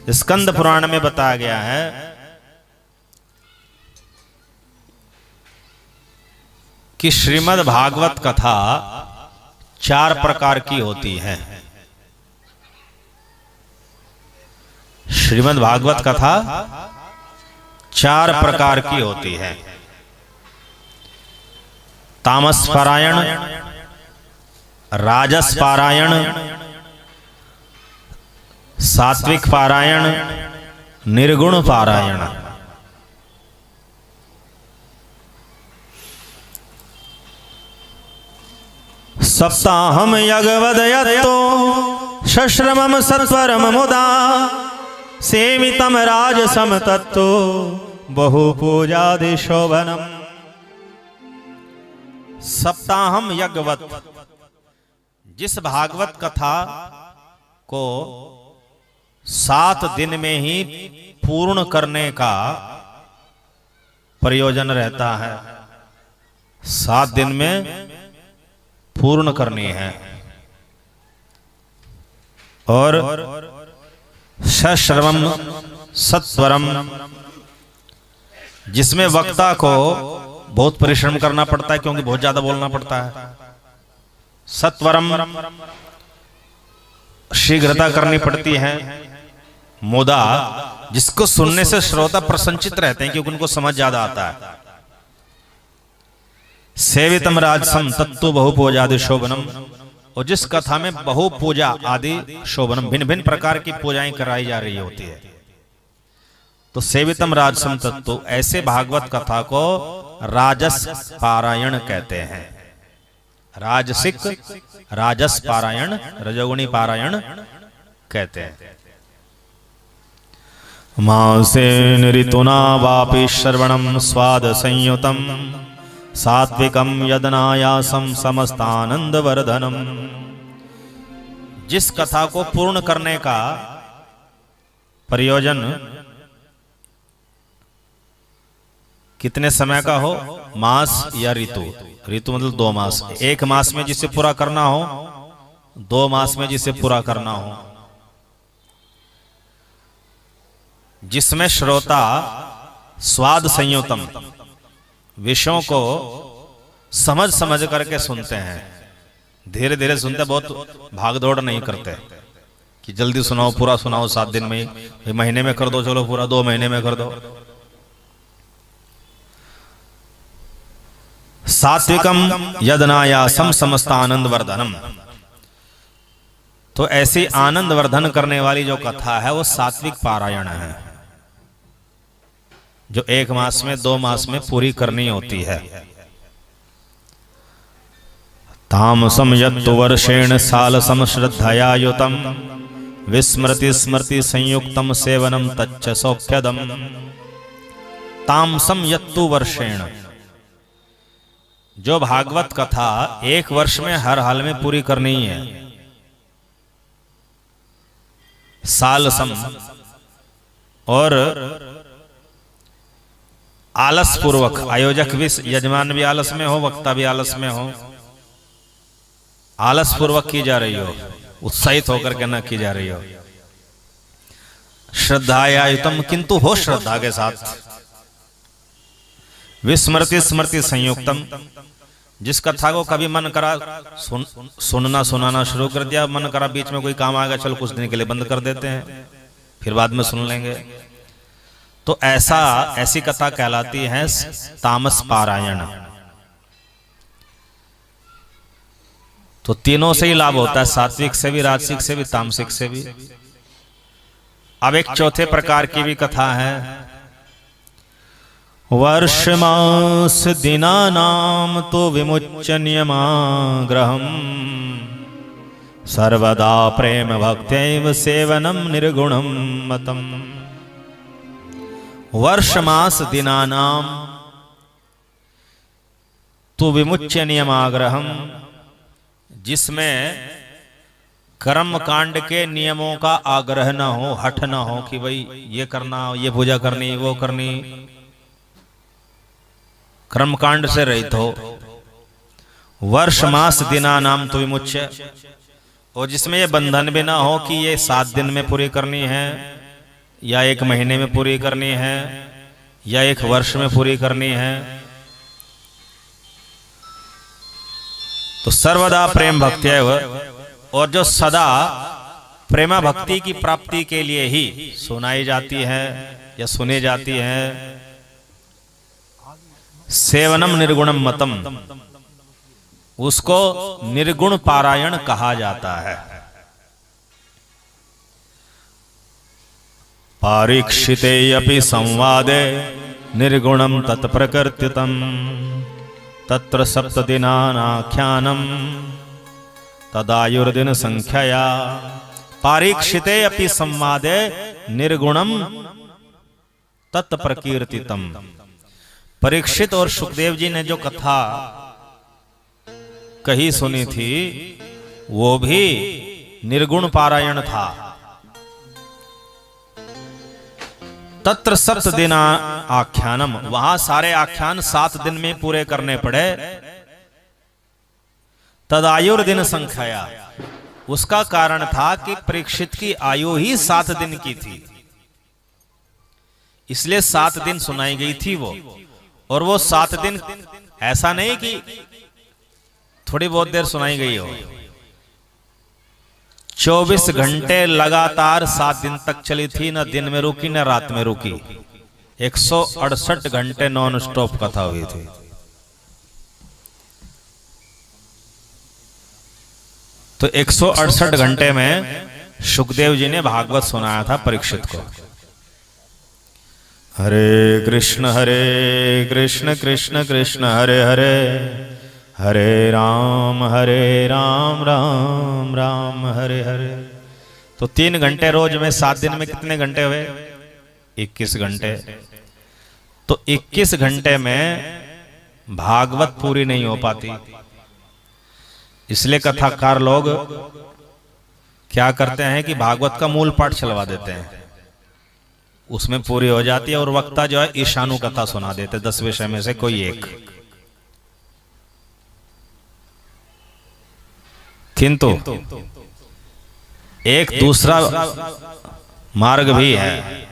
स्कंद पुराण में बताया गया है कि श्रीमद् भागवत कथा 4 प्रकार की होती है। श्रीमद् भागवत कथा 4 प्रकार की होती है। तामस पारायण, राजस पारायण, सात्विक पारायण, निर्गुण पारायण। सप्ताहम यज्ञवदयतो शश्रमम सत्वरम मुदा सेवितम राजसम तत्तो बहुपूजादि शोभनम। सप्ताहम यज्ञवत, जिस भागवत कथा को 7 दिन में ही पूर्ण करने का प्रयोजन रहता है, 7 दिन में पूर्ण करनी है। और सश्रवम सत्वरम, जिसमें वक्ता को बहुत परिश्रम करना पड़ता है क्योंकि बहुत ज्यादा बोलना पड़ता है। सत्वरम, शीघ्रता करनी पड़ती है। मुदा, जिसको सुनने से श्रोता प्रसन्नचित रहते हैं क्योंकि उनको समझ ज्यादा आता है। सेवितम राजसम तत्तु बहुपूजादि शोभनम, और जिस कथा में बहुपूजा आदि शोभनम, भिन्न भिन्न प्रकार की पूजाएं कराई जा रही होती है। तो सेवितम राजसम तत्तु, ऐसे भागवत कथा को राजस पारायण कहते हैं। राजसिक, राजस पारायण, रजोगुणी पारायण कहते हैं। मासेन ऋतुना वापि श्रवणम स्वाद संयुतम सात्विकम यदनायासम समस्तानंद वर्धनम। जिस कथा को पूर्ण करने का प्रयोजन कितने समय का हो, मास या ऋतु। ऋतु मतलब 2 मास। 1 मास में जिसे पूरा करना हो, 2 मास में जिसे पूरा करना हो, जिसमें श्रोता स्वाद संयुतम, विषयों को समझ समझ करके सुनते हैं। धीरे धीरे सुनते, बहुत भागदौड़ नहीं करते कि जल्दी सुनाओ, पूरा सुनाओ 7 दिन में ही, महीने में कर दो, चलो पूरा 2 महीने में कर दो। सात्विकम यदनायासम समस्त आनंद वर्धनम, तो ऐसी आनंद वर्धन करने वाली जो कथा है वो सात्विक पारायण है, जो 1 मास में 2 मास में पूरी करनी होती है। तामसम यत्तु वर्षेण सालसम श्रद्धया युतम विस्मृति स्मृति संयुक्तम सेवनम तच्च सौख्यदम। तामसम यत्तु वर्षेण, जो भागवत कथा 1 वर्ष में हर हाल में पूरी करनी है। सालसम, और आलस पूर्वक, आयोजक भी, यजमान भी आलस में हो, वक्ता भी आलस में हो, आलस पूर्वक की जा रही हो, उत्साहित होकर के न की जा रही हो। श्रद्धायायुतम, किंतु हो श्रद्धा के साथ। विस्मृति स्मृति संयुक्तम, जिस कथा को कभी मन करा सुनना सुनाना शुरू कर दिया, मन करा बीच में कोई काम आ गया, चलो कुछ दिन के लिए बंद कर देते हैं, फिर बाद में सुन लेंगे, तो ऐसी कथा कहलाती है तामस पारायण। तो तीनों से ही लाभ होता है, सात्विक से भी, राजसिक से भी, तामसिक से भी। अब एक चौथे प्रकार की भी कथा है। वर्ष मास दिना नाम तो विमुच्य नियमाग्रहम सर्वदा प्रेम भक्त्यैव सेवनम निर्गुणम मतम। वर्ष मास दिनानाम तो विमुच्य नियमाग्रहम, जिसमें कर्म कांड के नियमों का आग्रह न हो, हठ न हो कि भाई ये करना, ये पूजा करनी, वो करनी, कर्म कांड से रहित हो। वर्ष मास दिना नाम तो विमुच्य, और जिसमें ये बंधन भी ना हो कि ये 7 दिन में पूरी करनी है, या 1 महीने में पूरी करनी है या 1 वर्ष में पूरी करनी है। तो सर्वदा प्रेम भक्त्यैव, और जो सदा प्रेमा भक्ति की प्राप्ति के लिए ही सुनाई जाती है या सुनी जाती है। सेवनम निर्गुणम मतम, उसको निर्गुण पारायण कहा जाता है। पारीक्षिते अपि संवादे निर्गुणम तत्प्रकृतितम तत्र सप्तदिनानाख्यानम तदायुर्दिन संख्यया। पारीक्षिते अपि संवादे निर्गुणम तत्प्रकीर्तितम। परीक्षित और सुखदेव जी ने जो कथा कही सुनी थी वो भी निर्गुण पारायण था। तत्र 7 दिन आख्यानम, वहां सारे आख्यान 7 दिन में पूरे करने पड़े। तदायुर्दिन संख्या, उसका कारण था कि परीक्षित की आयु ही 7 दिन की थी, इसलिए 7 दिन सुनाई गई थी वो। और वो 7 दिन ऐसा नहीं कि थोड़ी बहुत देर सुनाई गई हो, 24 घंटे लगातार 7 दिन तक चली थी। न दिन में रुकी न रात में रुकी, 168 घंटे नॉन स्टॉप कथा हुई थी। तो 168 घंटे में सुखदेव जी ने भागवत सुनाया था परीक्षित को। हरे कृष्ण कृष्ण कृष्ण हरे हरे, हरे राम राम राम हरे हरे। तो 3 घंटे रोज में 7 दिन में कितने घंटे हुए? 21 घंटे। तो 21 घंटे में भागवत पूरी नहीं हो पाती, इसलिए कथाकार लोग क्या करते हैं कि भागवत का मूल पाठ चलवा देते हैं, उसमें पूरी हो जाती है। और वक्ता जो है ईशानु कथा सुना देते, 10 विषय में से कोई एक। किंतु एक दूसरा मार्ग भी है,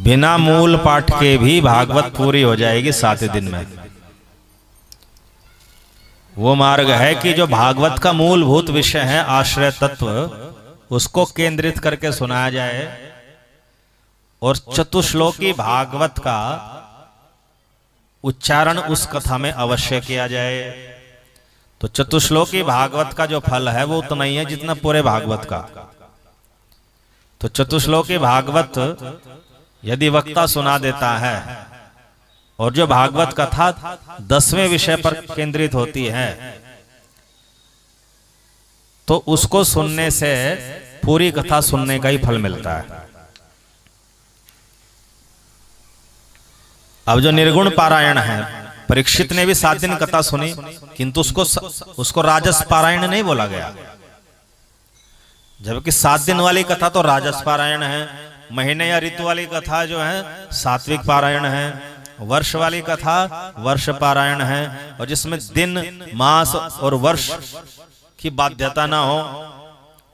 बिना मूल पाठ के भी भागवत पूरी हो जाएगी 7 दिन में। वो मार्ग है कि जो भागवत का मूलभूत विषय है आश्रय तत्व, उसको केंद्रित करके सुनाया जाए और चतुश्लोकी भागवत का उच्चारण उस कथा में अवश्य किया जाए। तो चतुश्लोकी भागवत का जो फल है वो उतना ही है जितना पूरे भागवत का। तो चतुश्लोकी भागवत यदि वक्ता सुना देता है और जो भागवत कथा 10वें विषय पर केंद्रित होती है, तो उसको सुनने से पूरी कथा सुनने का ही फल मिलता है। अब जो निर्गुण पारायण है, परीक्षित ने भी 7 दिन कथा सुनी, किंतु उसको राजस पारायण नहीं बोला गया, जबकि 7 दिन वाली कथा तो राजस पारायण है। महीने या ऋतु वाली कथा जो है सात्विक पारायण है, वर्ष वाली कथा वर्ष पारायण है, और जिसमें दिन मास और वर्ष की बाध्यता ना हो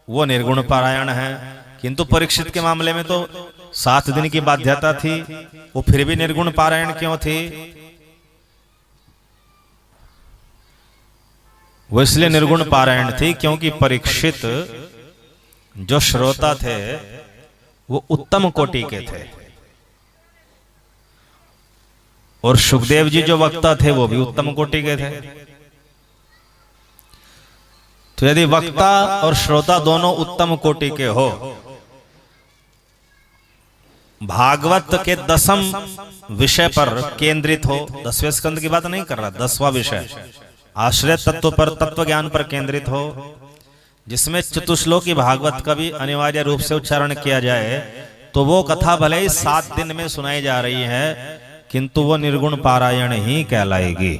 वो निर्गुण पारायण है। किंतु परीक्षित के मामले में तो 7 दिन की बाध्यता थी, वो फिर भी निर्गुण पारायण क्यों थी? वो इसलिए निर्गुण पारायण थी क्योंकि परीक्षित जो श्रोता थे वो उत्तम कोटि के थे, और सुखदेव जी जो वक्ता थे वो भी उत्तम कोटि के थे। तो यदि वक्ता और श्रोता दोनों उत्तम कोटि के हो, भागवत के 10वें विषय पर केंद्रित हो, 10वें स्कंद की बात नहीं कर रहा, 10वां विषय आश्रय तत्व पर, तत्व ज्ञान पर केंद्रित हो, जिसमें चतुश्लोकी भागवत का भी अनिवार्य रूप से उच्चारण किया जाए, तो वो कथा भले ही 7 दिन में सुनाई जा रही है, किंतु वो निर्गुण पारायण ही कहलाएगी।